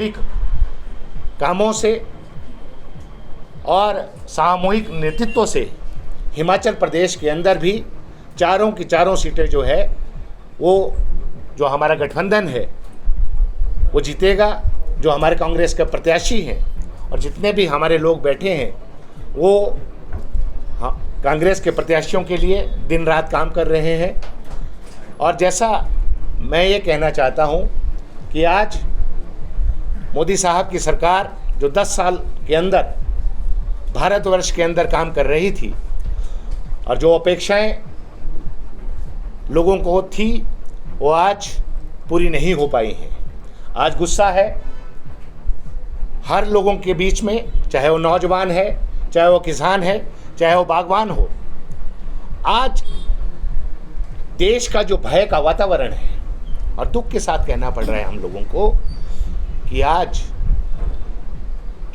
सामूहिक कामों से और सामूहिक नेतृत्व से हिमाचल प्रदेश के अंदर भी चारों की चारों सीटें जो है वो जो हमारा गठबंधन है वो जीतेगा। जो हमारे कांग्रेस के प्रत्याशी हैं और जितने भी हमारे लोग बैठे हैं वो कांग्रेस के प्रत्याशियों के लिए दिन रात काम कर रहे हैं। और जैसा मैं ये कहना चाहता हूँ कि आज मोदी साहब की सरकार जो 10 साल के अंदर भारतवर्ष के अंदर काम कर रही थी और जो अपेक्षाएं लोगों को थी वो आज पूरी नहीं हो पाई हैं। आज गुस्सा है हर लोगों के बीच में, चाहे वो नौजवान है, चाहे वो किसान है, चाहे वो बागवान हो। आज देश का जो भय का वातावरण है और दुख के साथ कहना पड़ रहा है हम लोगों को कि आज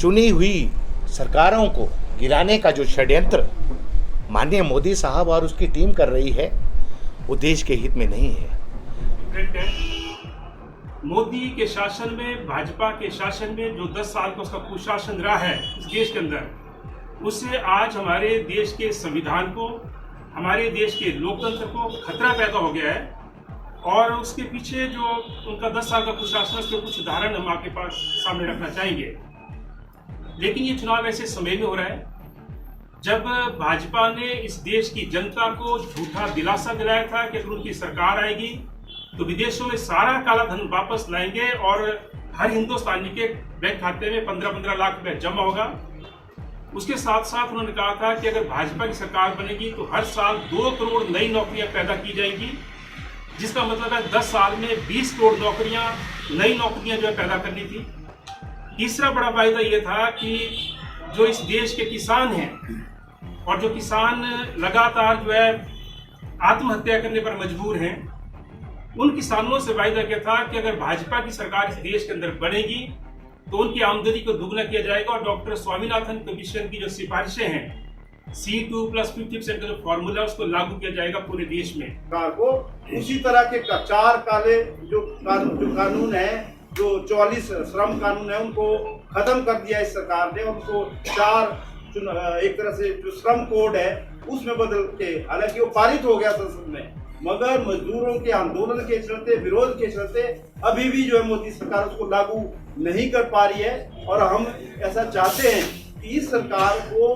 चुनी हुई सरकारों को गिराने का जो षड्यंत्र माननीय मोदी साहब और उसकी टीम कर रही है वो देश के हित में नहीं है। मोदी के शासन में, भाजपा के शासन में जो 10 साल का उसका कुशासन रहा है इस देश के अंदर, उससे आज हमारे देश के संविधान को, हमारे देश के लोकतंत्र को खतरा पैदा हो गया है। और उसके पीछे जो उनका 10 साल का कुशासन, उसके कुछ उदाहरण हम आपके पास सामने रखना चाहेंगे। लेकिन ये चुनाव ऐसे समय में हो रहा है जब भाजपा ने इस देश की जनता को झूठा दिलासा दिलाया था कि अगर उनकी सरकार आएगी तो विदेशों में सारा काला धन वापस लाएंगे और हर हिंदुस्तानी के बैंक खाते में 15-15 लाख रुपए जमा होगा। उसके साथ साथ उन्होंने कहा था कि अगर भाजपा की सरकार बनेगी तो हर साल 2 करोड़ नई नौकरियां पैदा की जाएंगी, जिसका मतलब है 10 साल में 20 करोड़ नौकरियां, नई नौकरियां जो है पैदा करनी थी। तीसरा बड़ा फायदा ये था कि जो इस देश के किसान हैं और जो किसान लगातार जो है आत्महत्या करने पर मजबूर हैं, उन किसानों से वायदा किया था कि अगर भाजपा की सरकार इस देश के अंदर बनेगी तो उनकी आमदनी को दुगना किया जाएगा। और डॉक्टर स्वामीनाथन कमीशन की जो सिफारिशें हैं, C2+50% का जो फॉर्मूला उसको लागू किया जाएगा पूरे देश में। को उसी तरह के 4 काले जो कानून है, जो 44 श्रम कानून है, उनको खत्म कर दिया इस सरकार ने। उनको 4 एक तरह से जो श्रम कोड है उसमें बदल के, हालांकि वो पारित हो गया संसद में, मगर मजदूरों के आंदोलन के चलते, विरोध के चलते अभी भी जो है मोदी सरकार उसको लागू नहीं कर पा रही है। और हम ऐसा चाहते हैं कि इस सरकार को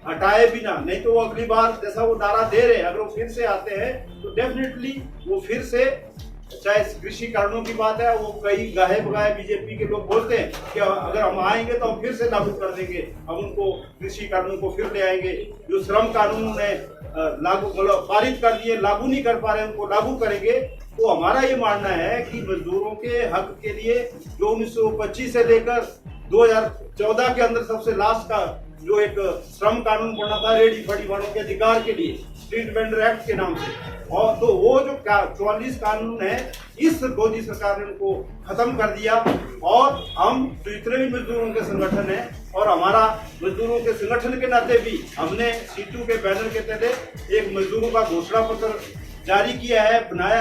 हटाए बिना, नहीं तो वो अगली बार जैसा वो नारा दे रहे हैं, अगर वो फिर से आते हैं तो डेफिनेटली वो फिर से, चाहे कृषि कानूनों की बात है, वो कई गाहे बगाहे बीजेपी के लोग बोलते हैं कि अगर हम आएंगे तो हम फिर से लागू कर देंगे, हम उनको कृषि कानून को फिर ले आएंगे। जो श्रम कानून है लागू पारित कर दिए, लागू नहीं कर पा रहे, उनको लागू करेंगे। तो हमारा ये मानना है कि मजदूरों के हक के लिए जो 1925 से लेकर 2014 के अंदर सबसे लास्ट का जो एक श्रम कानून बना था रेडी फड़ी वालों के अधिकार के लिए, स्ट्रीट वेंडर एक्ट के नाम से, और तो वो जो 44 कानून है इस मोदी सरकार ने उनको खत्म कर दिया। और हम जितने भी मजदूरों के संगठन है और हमारा मजदूरों के संगठन के नाते भी हमने C2 के बैनर के तहत एक मजदूरों का घोषणा पत्र जारी किया है, बनाया है।